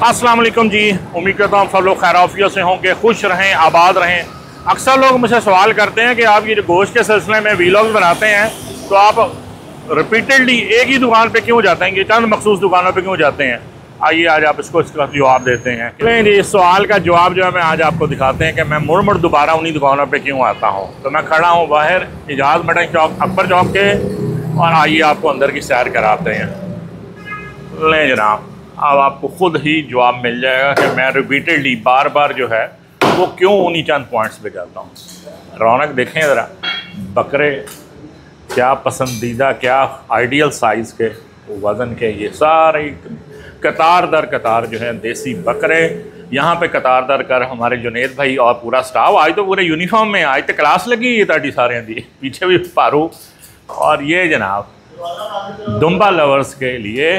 अस्सलाम वालेकुम जी। उम्मीद करता हूँ सब लोग खैर से होंगे, खुश रहें, आबाद रहें। अक्सर लोग मुझसे सवाल करते हैं कि आप ये गोश्त के सिलसिले में वीलॉग्स बनाते हैं तो आप रिपीटेडली एक ही दुकान पे क्यों जाते हैं, ये चंद मखसूस दुकानों पे क्यों जाते हैं। आइए आज आप इसका जवाब देते हैं। जी, इस सवाल का जवाब जो है मैं आज आपको दिखाते हैं कि मैं मुड़ दोबारा उन्हीं दुकानों पे क्यों आता हूँ। तो मैं खड़ा हूँ बाहर इजाज़ मटन चौक, अकबर चौक के, और आइए आपको अंदर की सैर कराते हैं। लें जनाब, अब आपको खुद ही जवाब मिल जाएगा कि मैं रिपीटेडली बार बार जो है वो क्यों उन्हीं चंद पॉइंट्स पे जाता हूँ। रौनक देखें ज़रा, बकरे क्या पसंदीदा, क्या आइडियल साइज़ के, वज़न के, ये सारे कतार दर कतार जो है देसी बकरे यहाँ पे कतार दर कर हमारे जुनेद भाई और पूरा स्टाफ आज तो पूरे यूनिफॉर्म में, आज तो क्लास लगी है ताटी सारे दी, पीछे भी पारू। और ये जनाब दुम्बा लवर्स के लिए,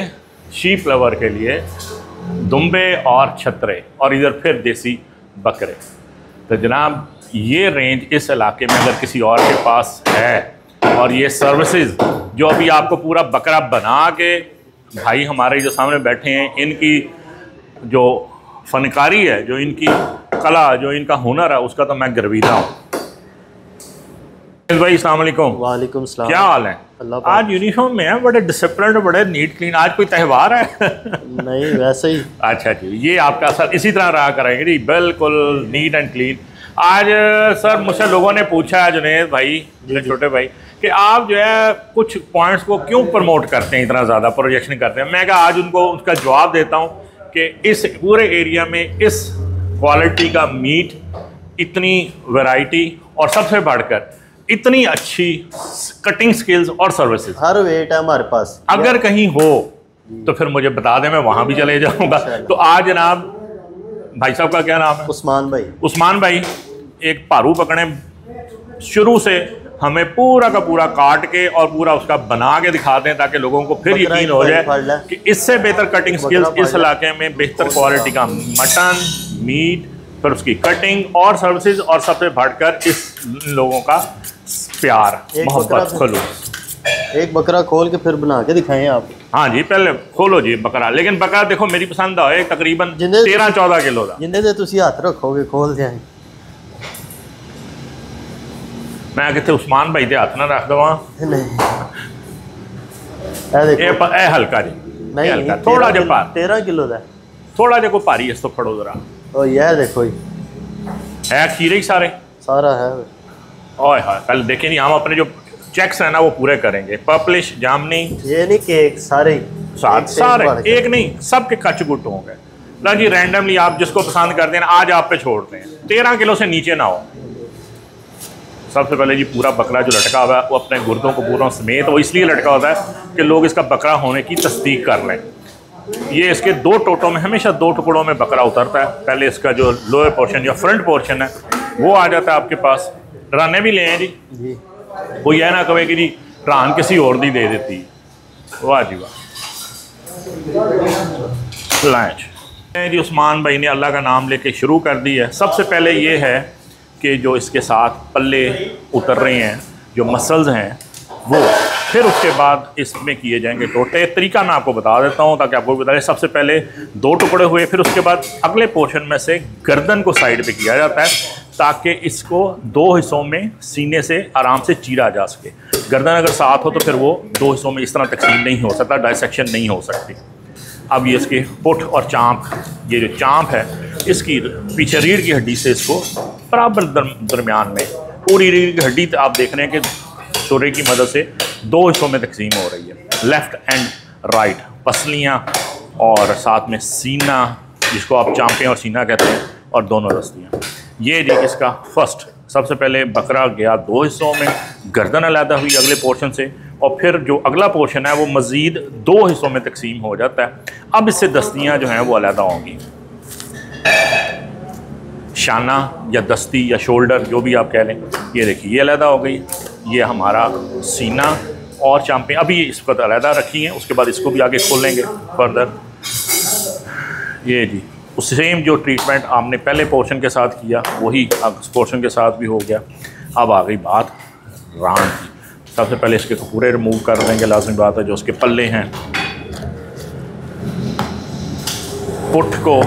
शीप लवर के लिए दुम्बे और छतरे, और इधर फिर देसी बकरे। तो जनाब ये रेंज इस इलाके में अगर किसी और के पास है, और ये सर्विसेज जो अभी आपको पूरा बकरा बना के भाई हमारे जो सामने बैठे हैं, इनकी जो फनकारी है, जो इनकी कला, जो इनका हुनर है, उसका तो मैं गर्विदा हूँ। भाई अस्सलाम वालेकुम। वालेकुम सलाम। क्या हाल है? आज यूनिफॉर्म में है, बड़े डिसिप्लिन, बड़े नीट क्लीन। आज कोई त्यौहार है? नहीं, वैसे ही। अच्छा जी, ये आपका सर इसी तरह रहा करेंगे जी, बिल्कुल नीट एंड क्लीन। आज सर मुझसे लोगों ने पूछा है, जुनेद भाई, मेरे छोटे भाई, कि आप जो है कुछ पॉइंट्स को क्यों प्रमोट करते हैं, इतना ज़्यादा प्रोजेक्शन करते हैं। मैं कहा आज उनको उसका जवाब देता हूँ कि इस पूरे एरिया में इस क्वालिटी का मीट, इतनी वैरायटी, और सबसे बढ़कर इतनी अच्छी कटिंग स्किल्स और सर्विसेज, हर वेट है हमारे पास। अगर कहीं हो तो फिर मुझे बता दें, मैं वहाँ भी चले जाऊँगा। तो आज जनाब भाई साहब का क्या नाम है? उस्मान भाई। उस्मान भाई एक पारू पकड़े, शुरू से हमें पूरा का पूरा काट के और पूरा उसका बना के दिखाते हैं, ताकि लोगों को फिर यकीन हो जाए कि इससे बेहतर कटिंग स्किल्स इस इलाके में, बेहतर क्वालिटी का मटन, मीट, फिर उसकी कटिंग और सर्विसेज, और सबसे बढ़कर इस लोगों का प्यार, मोहब्बत, खलूस। एक बकरा खोल के फिर बना के दिखाएं आप। हाँ जी, पहले खोलो जी बकरा, लेकिन बकरा देखो मेरी पसंद है, तकरीबन 13-14 किलो का। जिंदे से तुसी हाथ रखोगे खोल जाए। मैं कितने उस्मान भाई दे हाथ ना रख दवा। नहीं, ए हल्का जी, नहीं हल्का, थोड़ा जो पार, 13 किलो का, थोड़ा जो को भारी है, इसको फड़ो जरा। ओ यह देखो है खीरे ही सारे, सारा है। ओए हाँ, कल देखे नहीं, हम अपने जो चेक्स है ना वो पूरे करेंगे। पर्पलिश, जामनी, ये नहीं केक सारे सारे एक नहीं, सबके कचगुट होंगे ना जी। रैंडमली आप जिसको पसंद करते हैं आज आप पे छोड़ते हैं। 13 किलो से नीचे ना हो। सबसे पहले जी पूरा बकरा जो लटका हुआ है वो अपने गुर्दों को पूरा समेत, वो इसलिए लटका होता है कि लोग इसका बकरा होने की तस्दीक कर लें। ये इसके 2 टोटों में, हमेशा 2 टुकड़ों में बकरा उतरता है। पहले इसका जो लोअर पोर्शन या फ्रंट पोर्शन है वो आ जाता है आपके पास। राने भी ले हैं जी, वो यह ना कहे कि जी रान किसी और दी दे देती। वाह जी वाह। लाएं जी, उस्मान भाई ने अल्लाह का नाम लेके शुरू कर दी है। सबसे पहले ये है कि जो इसके साथ पल्ले उतर रहे हैं, जो मसल्स हैं वो, फिर उसके बाद इसमें किए जाएंगे टोटे। तरीका मैं आपको बता देता हूँ ताकि आपको बता दें। सबसे पहले 2 टुकड़े हुए, फिर उसके बाद अगले पोर्शन में से गर्दन को साइड पे किया जाता है ताकि इसको 2 हिस्सों में सीने से आराम से चीरा जा सके। गर्दन अगर साथ हो तो फिर वो 2 हिस्सों में इस तरह तकसीम नहीं हो सकता, डायसेक्शन नहीं हो सकती। अब ये इसकी पुट और चाँप, ये जो चाँप है इसकी पीछे रीढ़ की हड्डी से इसको बराबर दरमियान में, पूरी रीढ़ की हड्डी आप देख रहे हैं कि छुरे की मदद से 2 हिस्सों में तकसीम हो रही है, लेफ़्ट एंड राइट। पसलियाँ और साथ में सीना, जिसको आप चाँपें और सीना कहते हैं, और दोनों दस्तियाँ। ये जी इसका फर्स्ट, सबसे पहले बकरा गया 2 हिस्सों में, गर्दन अलहदा हुई अगले पोर्शन से, और फिर जो अगला पोर्शन है वो मज़ीद 2 हिस्सों में तकसीम हो जाता है। अब इससे दस्तियाँ जो हैं वो अलहदा होंगी। शाना या दस्ती या शोल्डर, जो भी आप कह लें, ये देखिए ये अलहदा हो गई। ये हमारा सीना और चाँपें अभी इस पर अलहदा रखी हैं, उसके बाद इसको भी आगे खोलेंगे फर्दर। ये जी उस सेम जो ट्रीटमेंट आपने पहले पोर्शन के साथ किया वही अब इस पोर्शन के साथ भी हो गया। अब आ गई बात रान की। सबसे पहले इसके पूरे रिमूव कर देंगे, लाजमी बात है। जो उसके पल्ले हैं पुट को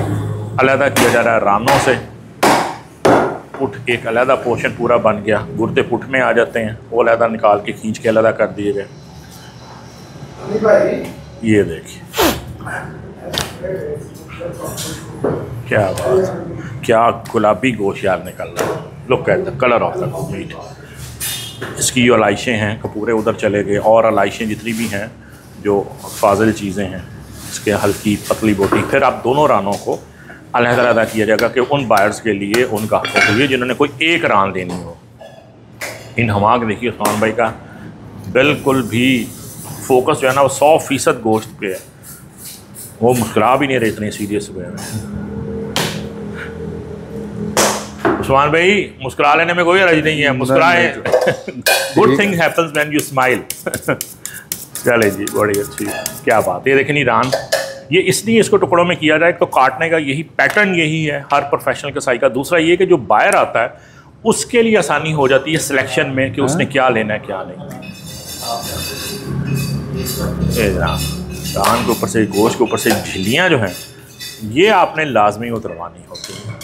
अलहदा किया जा रहा है रानों से। पुट एक अलहदा पोर्शन पूरा बन गया, गुर्दे पुट में आ जाते हैं, वो अलहदा निकाल के खींच के अलहदा कर दिए गए। ये देखिए क्या बात, क्या गुलाबी गोश्त यार निकल रहा है। Look at the colour of the meat. इसकी जो अलाइशें हैं कपूरे उधर चले गए, और अलाइशें जितनी भी हैं जो फाजिल चीज़ें हैं, इसके हल्की पतली बोटी। फिर आप दोनों रानों को अलहदा किया जाएगा कि उन बायर्स के लिए, उन ग्राहकों के लिए जिन्होंने कोई एक रान लेनी हो। इन हमाक देखिए उस्मान भाई का बिल्कुल भी फोकस जो है ना वो 100% गोश्त पे है, वो मुस्कुरा भी नहीं रहे इतने सीरियस वे में। उस्मान भाई मुस्कुरा लेने में कोई हर्ज नहीं है, मुस्कुराएं। Good thing happens when you smile. चले जी, बड़ी अच्छी क्या बात। ये देखें ईरान, ये इसलिए इसको टुकड़ों में किया जाए तो काटने का यही पैटर्न यही है हर प्रोफेशनल कसाई का। दूसरा ये कि जो बायर आता है उसके लिए आसानी हो जाती है सिलेक्शन में कि उसने क्या लेना है क्या नहीं। रान के ऊपर से, गोश्त के ऊपर से झिल्लियाँ जो हैं ये आपने लाजमी उतरवानी होती हैं।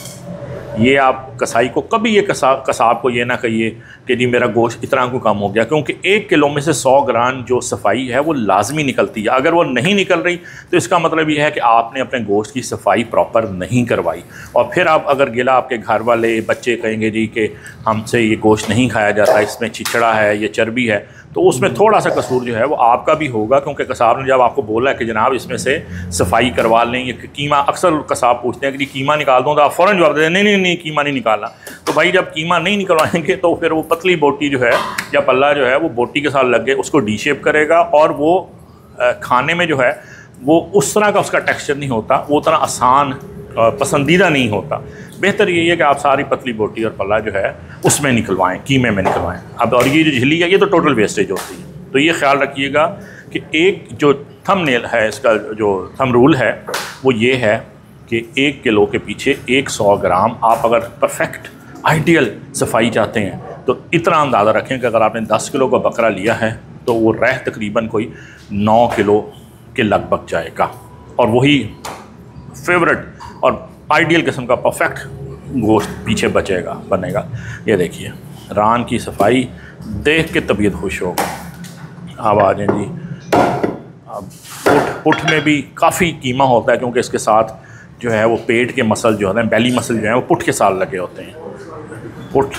ये आप कसाई को कभी ये कसाब को ये ना कहिए कि जी मेरा गोश्त इतना को कम हो गया, क्योंकि 1 किलो में से 100 ग्राम जो सफाई है वो लाजमी निकलती है। अगर वो नहीं निकल रही तो इसका मतलब ये है कि आपने अपने गोश्त की सफाई प्रॉपर नहीं करवाई। और फिर आप अगर गिला आपके घर वाले बच्चे कहेंगे जी कि हमसे ये गोश्त नहीं खाया जाता, इसमें चिचड़ा है, ये चर्बी है, तो उसमें थोड़ा सा कसूर जो है वो आपका भी होगा, क्योंकि कसाब ने जब आपको बोला है कि जनाब इसमें से सफाई करवा लें, ये कीमा, अक्सर कसाब पूछते हैं कि कीमा निकाल दूँ, तो आप फ़ौरन जवाब देते हैं नहीं कीमा नहीं निकालना। तो भाई जब कीमा नहीं निकलवाएंगे तो फिर वो पतली बोटी जो है या पल्ला जो है वो बोटी के साथ लग गए उसको डी शेप करेगा, और वो खाने में जो है वो उस तरह का उसका टेक्सचर नहीं होता, वो उतना आसान पसंदीदा नहीं होता। बेहतर यही है कि आप सारी पतली बोटी और पल्ला जो है उसमें निकलवाएं, कीमे में निकलवाएं। अब और ये जो झिल्ली है ये तो टोटल वेस्टेज होती है। तो ये ख्याल रखिएगा कि एक जो थंबनेल है, इसका जो थंब रूल है वो ये है कि 1 किलो के पीछे 100 ग्राम आप अगर परफेक्ट आइडियल सफाई चाहते हैं तो इतना अंदाज़ा रखें कि अगर आपने 10 किलो का बकरा लिया है तो वो रह तकरीबन कोई 9 किलो के लगभग जाएगा, और वही फेवरेट और आइडियल किस्म का परफेक्ट गोश्त पीछे बनेगा। ये देखिए रान की सफाई देख के तबीयत खुश होगा। अब आ जाए जी, अब पुट में भी काफ़ी कीमा होता है, क्योंकि इसके साथ जो है वो पेट के मसल जो होते हैं, बेली मसल जो है वो पुट के साथ लगे होते हैं। पुट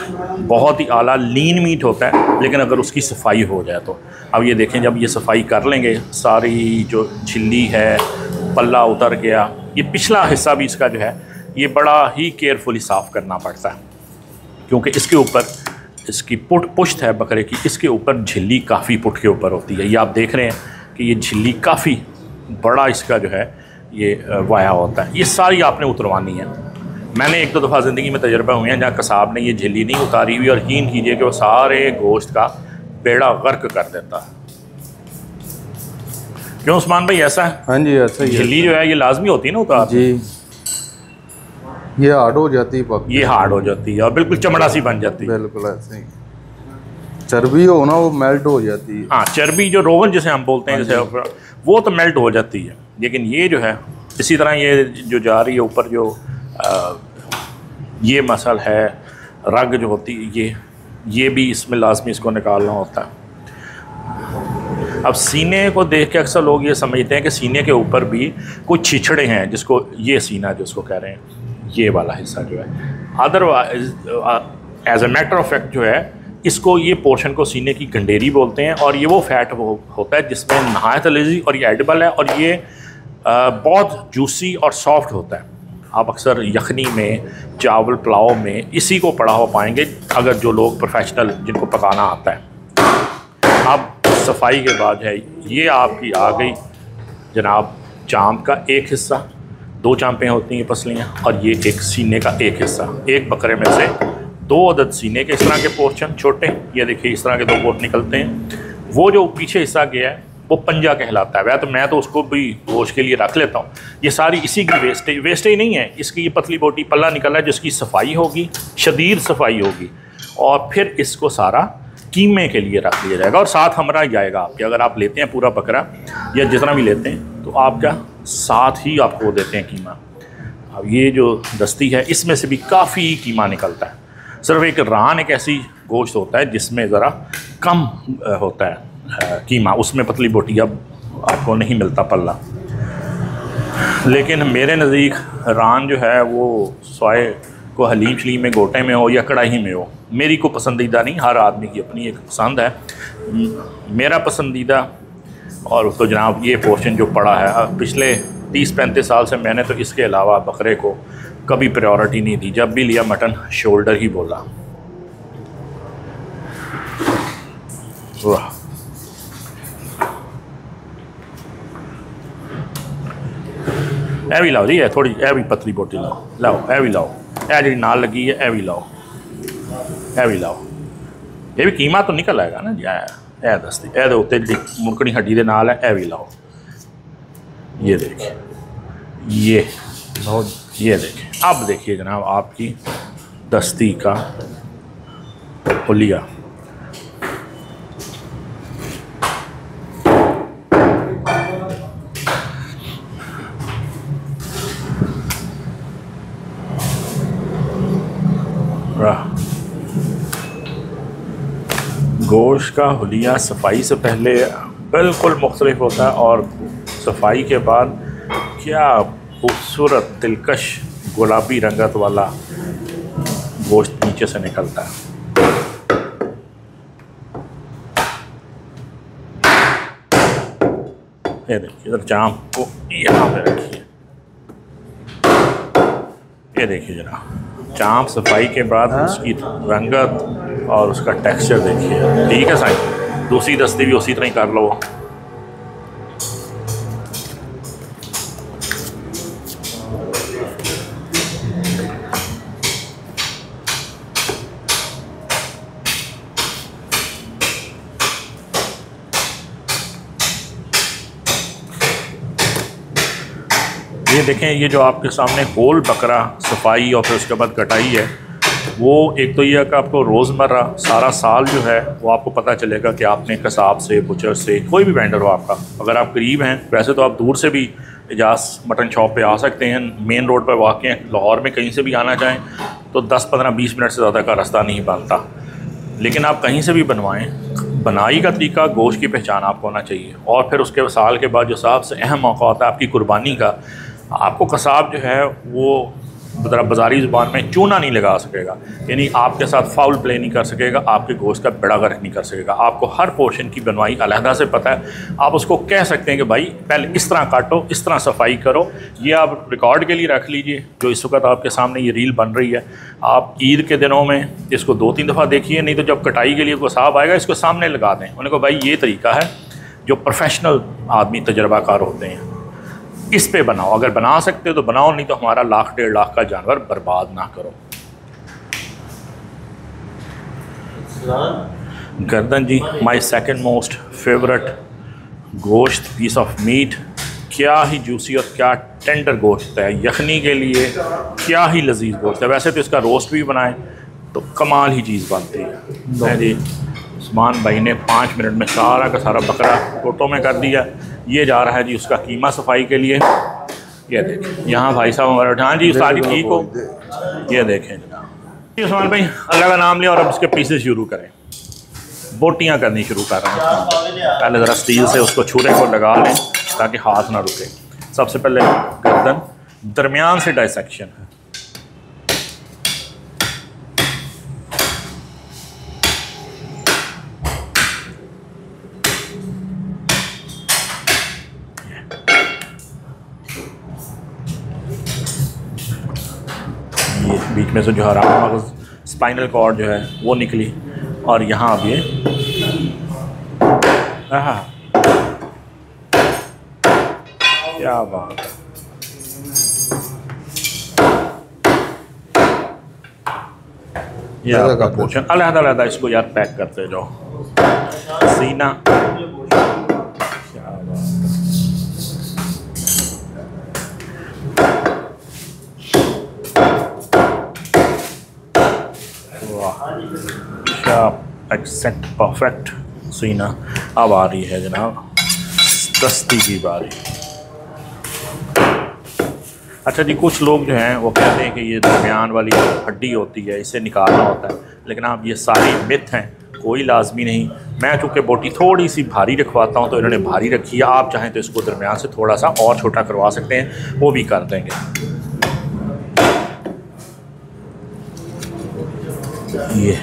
बहुत ही आला लीन मीट होता है, लेकिन अगर उसकी सफाई हो जाए तो। अब ये देखें जब ये सफाई कर लेंगे, सारी जो झिल्ली है, पल्ला उतर गया, ये पिछला हिस्सा भी इसका जो है ये बड़ा ही केयरफुली साफ़ करना पड़ता है, क्योंकि इसके ऊपर इसकी पुश्त है बकरे की, इसके ऊपर झिल्ली काफ़ी पुट के ऊपर होती है। ये आप देख रहे हैं कि ये झिल्ली काफ़ी बड़ा इसका जो है ये वाया होता है। ये सारी आपने उतरवानी है। मैंने 1-2 दफ़ा ज़िंदगी में तजर्बा हुए हैं जहाँ कसाब ने ये झिल्ली नहीं उतारी हुई, और यकीन कीजिए कि वो सारे गोश्त का बेड़ा गर्क कर देता है। क्यों उस्मान भाई ऐसा है? हाँ जी ऐसा ही। झिल्ली जो है ये लाजमी होती है ना उतार जी, ये हार्ड हो जाती है, ये हार्ड हो जाती है और बिल्कुल चमड़ा सी बन जाती है। बिल्कुल ऐसे ही। चर्बी हो ना वो मेल्ट हो जाती है। हाँ, चर्बी जो रोगन जिसे हम बोलते हैं, जैसे वो तो मेल्ट हो जाती है, लेकिन ये जो है इसी तरह ये जो जा रही है ऊपर जो ये मसल है, रग जो होती है ये भी इसमें लाजमी इसको निकालना होता है। अब सीने को देख के अक्सर लोग ये समझते हैं कि सीने के ऊपर भी कुछ छिछड़े हैं, जिसको ये सीना जिसको कह रहे हैं, ये वाला हिस्सा जो है। Otherwise as a matter of fact जो है इसको, ये पोर्शन को सीने की गंडेरी बोलते हैं, और ये वो फैट होता है जिसमें नहायत लजीज और ये एडिबल है, और ये बहुत जूसी और सॉफ्ट होता है। आप अक्सर यखनी में, चावल पुलाव में इसी को पड़ा हो पाएंगे, अगर जो लोग प्रोफेशनल जिनको पकाना आता है। अब सफाई के बाद है ये आपकी आ गई जनाब चाँप का एक हिस्सा, 2 चाँपें होती हैं पसलियाँ, और ये एक सीने का एक हिस्सा। एक बकरे में से 2 अदद सीने के इस तरह के पोर्शन छोटे, ये देखिए इस तरह के 2 पोर्ट निकलते हैं। वो जो पीछे हिस्सा गया है वो पंजा कहलाता है। वह तो मैं तो उसको भी गोश्त के लिए रख लेता हूँ। ये सारी इसी की वेस्टेज नहीं है, इसकी ये पतली बोटी पल्ला निकला है जिसकी सफाई होगी, शदीद सफाई होगी, और फिर इसको सारा कीमे के लिए रख लिया जाएगा, और साथ हमरा जाएगा आपके। अगर आप लेते हैं पूरा बकरा या जितना भी लेते हैं तो आपका साथ ही आपको देते हैं कीमा। अब ये जो दस्ती है इसमें से भी काफ़ी कीमा निकलता है। सिर्फ एक रान एक ऐसी गोश्त होता है जिसमें ज़रा कम होता है कीमा, उसमें पतली बोटियाँ आपको नहीं मिलता पल्ला। लेकिन मेरे नज़दीक रान जो है वो स्वाए को हलीम शलीम में गोटे में हो या कढ़ाई में हो, मेरी को पसंदीदा नहीं, हर आदमी की अपनी एक पसंद है। मेरा पसंदीदा और तो जनाब ये पोर्शन जो पड़ा है, पिछले 30-35 साल से मैंने तो इसके अलावा बकरे को कभी प्रायोरिटी नहीं दी। जब भी लिया मटन शोल्डर ही बोला। वाह, ए भी लाओ जी, है थोड़ी ए भी पतली बोटी लाओ, लाओ ए भी लाओ, ए जी नाल लगी है ए भी लाओ, ए भी लाओ। ये भी कीमा तो निकल आएगा ना जी। ए दस्ती ए उत्ते जी मुड़कनी हड्डी दे नाल है, ए भी लाओ। ये देखिए, ये देखिए। अब देखिए जनाब आपकी दस्ती का हुलिया। गोश्त का हुलिया सफाई से पहले बिल्कुल मुख्तलिफ होता है और सफाई के बाद क्या खूबसूरत दिलकश गुलाबी रंगत वाला गोश्त नीचे से निकलता है। ये देखिए, इधर जाम को यहाँ पे रखिए। ये देखिए जनाब, चाँप सफाई के बाद उसकी रंगत और उसका टेक्सचर देखिए। ठीक है साईं, दूसरी दस्ती भी उसी तरह ही कर लो। ये देखें, ये जो आपके सामने होल बकरा सफाई और फिर उसके बाद कटाई है, वो एक तो ये है कि आपको रोज़मर्रा सारा साल जो है वो आपको पता चलेगा कि आपने कसाब से, बुचर से, कोई भी वेंडर हो आपका, अगर आप करीब हैं, वैसे तो आप दूर से भी एजाज मटन शॉप पे आ सकते हैं, मेन रोड पर वाक़ हैं। लाहौर में कहीं से भी आना चाहें तो 10-15-20 मिनट से ज़्यादा का रास्ता नहीं बनता। लेकिन आप कहीं से भी बनवाएँ, बनाई का तरीका, गोश्त की पहचान आपको होना चाहिए। और फिर उसके साल के बाद जो सबसे अहम मौका होता है आपकी कुर्बानी का, आपको कसाब जो है वो ज़रा बाज़ारी ज़ुबान में चूना नहीं लगा सकेगा, यानी आपके साथ फाउल प्ले नहीं कर सकेगा, आपके गोश्त का बेड़ा गर्क नहीं कर सकेगा। आपको हर पोर्शन की बनवाई अलहदा से पता है। आप उसको कह सकते हैं कि भाई पहले इस तरह काटो, इस तरह सफाई करो। ये आप रिकॉर्ड के लिए रख लीजिए। जो इस वक्त आपके सामने ये रील बन रही है, आप ईद के दिनों में इसको 2-3 दफ़ा देखिए, नहीं तो जब कटाई के लिए कसाब आएगा इसको सामने लगा दें। उन्हें को भाई ये तरीका है जो प्रोफेशनल आदमी तजर्बाकार होते हैं, इस पे बनाओ। अगर बना सकते हो तो बनाओ, नहीं तो हमारा 1-1.5 लाख का जानवर बर्बाद ना करो। गर्दन जी, माय सेकंड मोस्ट फेवरेट गोश्त, पीस ऑफ मीट। क्या ही जूसी और क्या टेंडर गोश्त है, यखनी के लिए क्या ही लजीज गोश्त है। वैसे तो इसका रोस्ट भी बनाएं तो कमाल ही चीज़ बनती है जी। उस्मान भाई ने 5 मिनट में सारा का सारा बकरा टोटो में कर दिया। ये जा रहा है जी उसका कीमा सफाई के लिए। ये देखें, यहाँ भाई साहब हमारे, हाँ जी सारी ठीक हो। ये देखें जनाब, उस्मान भाई अल्लाह का नाम लिया और अब उसके पीसेस शुरू करें। बोटियाँ करनी शुरू कर रहे हैं। पहले ज़रा स्टील से उसको छुरे को लगा लें ताकि हाथ ना रुके। सबसे पहले गर्दन, दरमियान से डाइसेक्शन है। ये बीच में से जो हरा मगज़, स्पाइनल कॉर्ड जो है वो निकली, और यहाँ अब ये क्या बात है। ये आपका पोर्शन अलग-अलग इसको यार पैक करते जाओ। सीना, क्या बात है। क्या एक्सेक्ट परफेक्ट सीना। अब आ रही है जनाब दस्ती की बारी। अच्छा जी, कुछ लोग जो हैं वो कहते हैं कि ये दरमियान वाली हड्डी होती है, इसे निकालना होता है, लेकिन आप ये सारी मिथ हैं, कोई लाजमी नहीं। मैं चूँकि बोटी थोड़ी सी भारी रखवाता हूँ तो इन्होंने भारी रखी है। आप चाहें तो इसको दरमियान से थोड़ा सा और छोटा करवा सकते हैं, वो भी कर देंगे। ये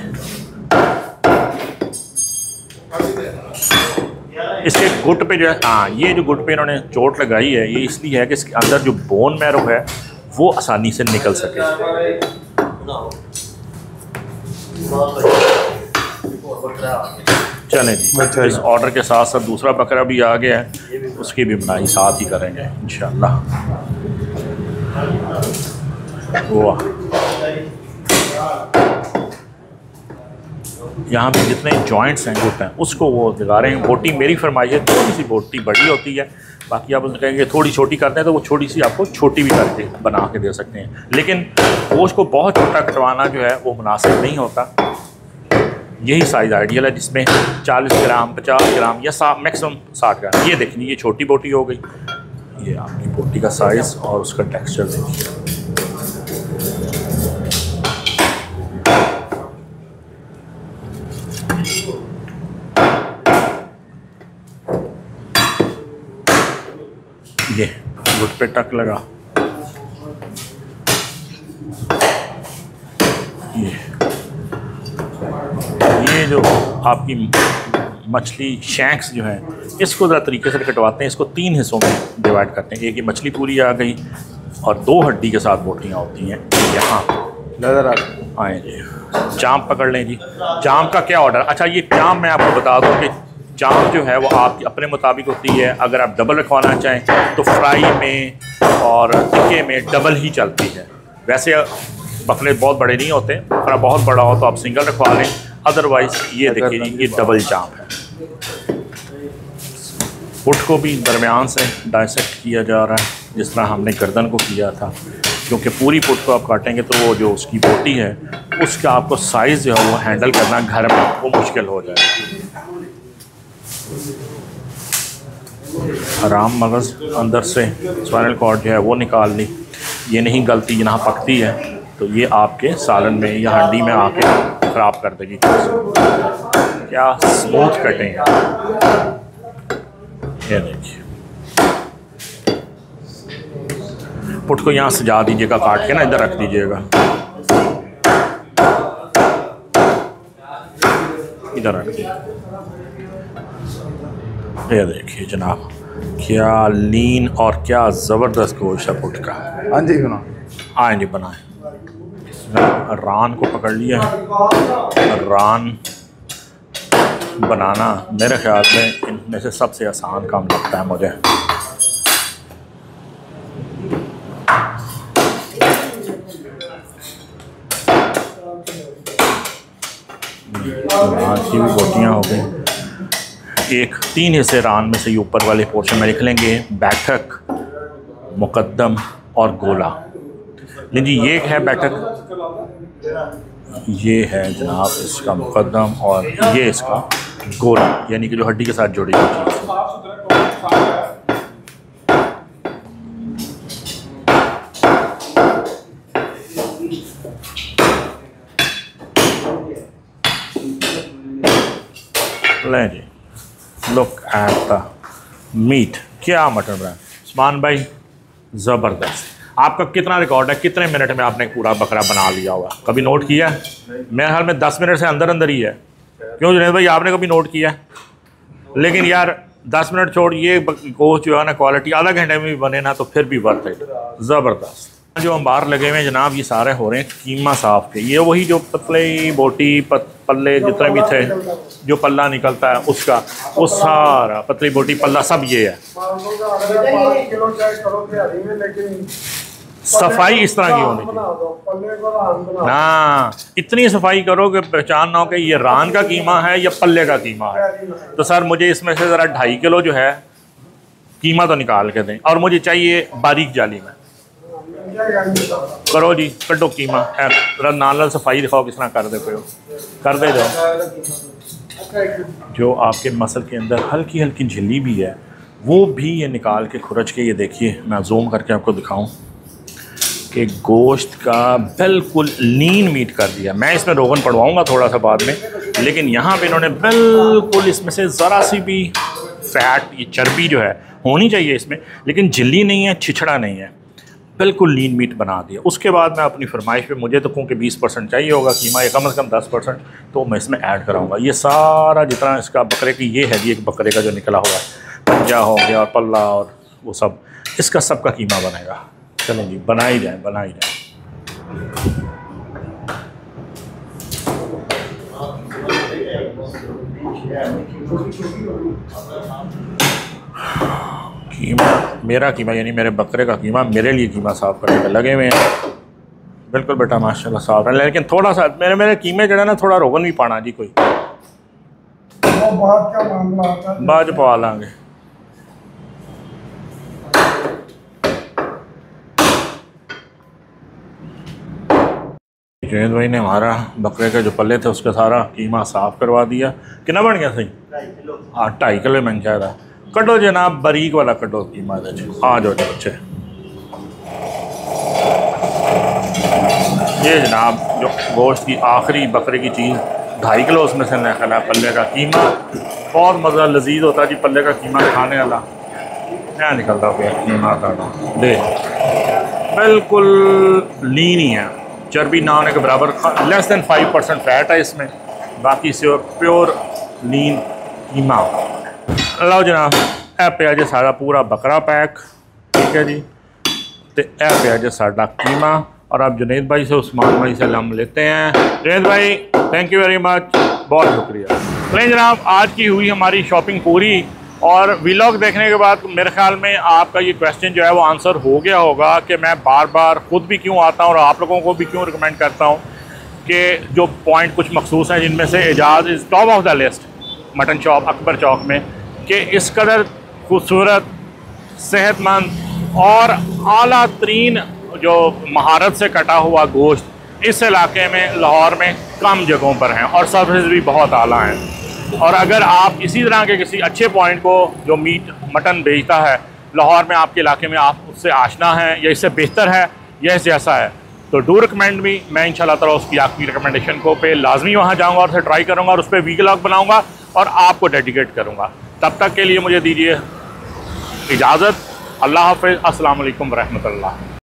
इसके गुट पे जो है, हाँ, ये जो गुट पे इन्होंने चोट लगाई है ये इसलिए है कि इसके अंदर जो बोन मैरो है वो आसानी से निकल सके। चलें जी, अच्छा इस ऑर्डर के साथ साथ दूसरा बकरा भी आ गया है, उसकी भी बनाई साथ ही करेंगे इंशाल्लाह। वाह, यहाँ पे जितने जॉइंट्स हैं गुट हैं उसको वो दिखा रहे हैं। बोटी मेरी फरमाइश है, थोड़ी सी बोटी बड़ी होती है, बाकी आप उसमें कहेंगे थोड़ी छोटी करते हैं तो वो छोटी सी आपको छोटी भी करके बना के दे सकते हैं, लेकिन गोश्त को बहुत छोटा कटवाना जो है वो मुनासिब नहीं होता। यही साइज़ आइडियल है जिसमें 40 ग्राम 50 ग्राम या मैक्सिमम 60 ग्राम। ये देखिए, ये छोटी बोटी हो गई। ये आपकी बोटी का साइज़ और उसका टेक्सचर देखिए। ये गुट पे टक लगा, ये जो आपकी मछली शैंक्स जो है इसको ज़रा तरीके से कटवाते हैं। इसको 3 हिस्सों में डिवाइड करते हैं। एक ये मछली पूरी आ गई और 2 हड्डी के साथ बोटियाँ होती हैं। यहाँ नज़र आए जी, चाँप पकड़ लें जी। चाँप का क्या ऑर्डर? अच्छा, ये चाँप मैं आपको बता दूँ कि चाँप जो है वो आपकी अपने मुताबिक होती है। अगर आप डबल रखवाना चाहें तो फ्राई में और टिक्के में डबल ही चलती है। वैसे बकरे बहुत बड़े नहीं होते, बकरा बहुत बड़ा हो तो आप सिंगल रखवा लें, अदरवाइज़ ये देखिए जी, ये डबल चाँप है। फुट को भी दरमियान से डाइसेक्ट किया जा रहा है जिस तरह हमने गर्दन को किया था, क्योंकि पूरी फुट को आप काटेंगे तो वो जो उसकी बोटी है उसका आपको साइज़ जो है वो हैंडल करना घर में वो मुश्किल हो जाएगा। हराम मगज़ अंदर से स्पाइनल कॉर्ड जो है वो निकाल ली। ये नहीं गलती यहाँ पकती है तो ये आपके सालन में या हड्डी में आके ख़राब कर देगी। क्या स्मूथ कटे हैं, ये देखिए। पुट को यहाँ सजा दीजिएगा, काट के ना इधर रख दीजिएगा, इधर रख दीजिए। ये देखिए जनाब, क्या लीन और क्या ज़बरदस्त गोश्त है पुट का। हाँ जी, सुना। हाँ जी, बनाए। रान को पकड़ लिया। रान बनाना मेरे ख्याल में इनमें से सबसे आसान काम लगता है मुझे। रान की भी बोटियाँ हो गई। एक 3 हिस्से रान में से ये ऊपर वाले पोर्शन में लिख लेंगे बैठक, मुकद्दम और गोला। नहीं जी, ये है बैठक, ये है जनाब इसका मुकद्दम और ये इसका गोला, यानी कि जो हड्डी के साथ जुड़ी हुई चीज़। लें जी, लुक एट द मीट। क्या मटन बना उस्मान भाई, ज़बरदस्त। आपका कितना रिकॉर्ड है, कितने मिनट में आपने पूरा बकरा बना लिया होगा? कभी नोट किया? मेरे ख्याल में 10 मिनट से अंदर अंदर ही है। क्यों जुनैद भाई, आपने कभी नोट किया? लेकिन यार 10 मिनट छोड़, ये गोश्त जो है ना क्वालिटी आधा घंटे में भी बने ना तो फिर भी वर्थ इट, ज़बरदस्त। जो अंबार लगे हुए हैं जनाब, ये सारे हो रहे हैं कीमा साफ़ के। ये वही जो पतले बोटी पल्ले जितने भी थे, जो पल्ला निकलता है उसका, वो सारा पतली बोटी पल्ला सब ये है। सफाई इस तरह की होनी चाहिए ना, इतनी सफाई करो कि पहचान ना हो कि ये रान का कीमा है या पल्ले का कीमा है। तो सर मुझे इसमें से ज़रा 2.5 किलो जो है कीमा तो निकाल के दें, और मुझे चाहिए बारीक जाली में। करो जी, कटो कीमा है, ज़रा नाल सफाई दिखाओ किस तरह कर देते हो, कर दे जाओ। जो आपके मसल के अंदर हल्की हल्की झिल्ली भी है वो भी ये निकाल के खुरच के, ये देखिए मैं जूम करके आपको दिखाऊं, कि गोश्त का बिल्कुल लीन मीट कर दिया। मैं इसमें रोगन पड़वाऊँगा थोड़ा सा बाद में, लेकिन यहाँ पे इन्होंने बिल्कुल इसमें से ज़रा सी भी फैट, ये चर्बी जो है होनी चाहिए इसमें, लेकिन झिल्ली नहीं है, छिछड़ा नहीं है, बिल्कुल लीन मीट बना दिया। उसके बाद मैं अपनी फरमाइश पे, मुझे तो क्योंकि 20% चाहिए होगा कीमा, या कम से कम 10%, तो मैं इसमें ऐड कराऊंगा। ये सारा जितना इसका बकरे की ये है जी, एक बकरे का जो निकला हुआ है, पंजा हो गया और पल्ला और वो सब, इसका सबका कीमा बनेगा। चलें जी, बनाई जाए बनाई जाए। कीमा, मेरा कीमा यानी मेरे बकरे का कीमा, मेरे लिए कीमा साफ़ करने में लगे हुए हैं। बिल्कुल बेटा माशाल्लाह साफ़ है, लेकिन थोड़ा सा मेरे कीमे जो है ना, थोड़ा रोगन भी पाना जी, कोई बात का मामला आता है, बाद पवा लाँगे। जुनेद भाई ने हमारा बकरे के जो पल्ले थे उसका सारा कीमा साफ़ करवा दिया। कितना बन गया सही? 2.5 किलो मैंने कहा था। कटो जनाब, बारीक वाला कटो कीमा। आ जाओ जी बच्चे। ये जनाब जो गोश्त की आखिरी बकरे की चीज़, 2.5 किलो उसमें से निकला पल्ले का कीमा। बहुत मज़ा लजीज होता है जी पल्ले का कीमा खाने वाला। क्या निकलता हो गया कीमा का, दे बिल्कुल लीन ही है, चर्बी ना होने के बराबर, लेस दैन 5% फैट है इसमें, बाकी से प्योर लीन कीमा। लो जनाब, ए पे अजे सारा पूरा बकरा पैक, ठीक है जी। तो ए पे अजे साड़ा कीमा। और आप जुनेद भाई से, उस्मान भाई से हम लेते हैं। जुनेद भाई थैंक यू वेरी मच, बहुत शुक्रिया। नहीं जनाब, आज की हुई हमारी शॉपिंग पूरी, और व्लॉग देखने के बाद मेरे ख्याल में आपका ये क्वेश्चन जो है वो आंसर हो गया होगा कि मैं बार बार ख़ुद भी क्यों आता हूँ और आप लोगों को भी क्यों रिकमेंड करता हूँ कि जो पॉइंट कुछ मखसूस हैं, जिनमें से Ejaz is top of the list mutton shop Akbar Chowk में, कि इस कदर खूबसूरत, सेहतमंद और आला तरीन जो महारत से कटा हुआ गोश्त इस इलाके में लाहौर में कम जगहों पर हैं, और सर्विस भी बहुत आला हैं। और अगर आप इसी तरह के किसी अच्छे पॉइंट को, जो मीट मटन बेचता है लाहौर में आपके इलाके में, आप उससे आशना हैं या इससे बेहतर है या इससे ऐसा है, तो डू रिकमेंड मी। मैं इंशाल्लाह ताला उसकी आपकी रिकमेंडेशन को पे लाजमी वहाँ जाऊँगा और उसे ट्राई करूँगा और उस पर व्लॉग बनाऊँगा और आपको डेडिकेट करूँगा। तब तक के लिए मुझे दीजिए इजाज़त। अल्लाह हाफ़िज़। अस्सलाम वालेकुम रहमतुल्लाह।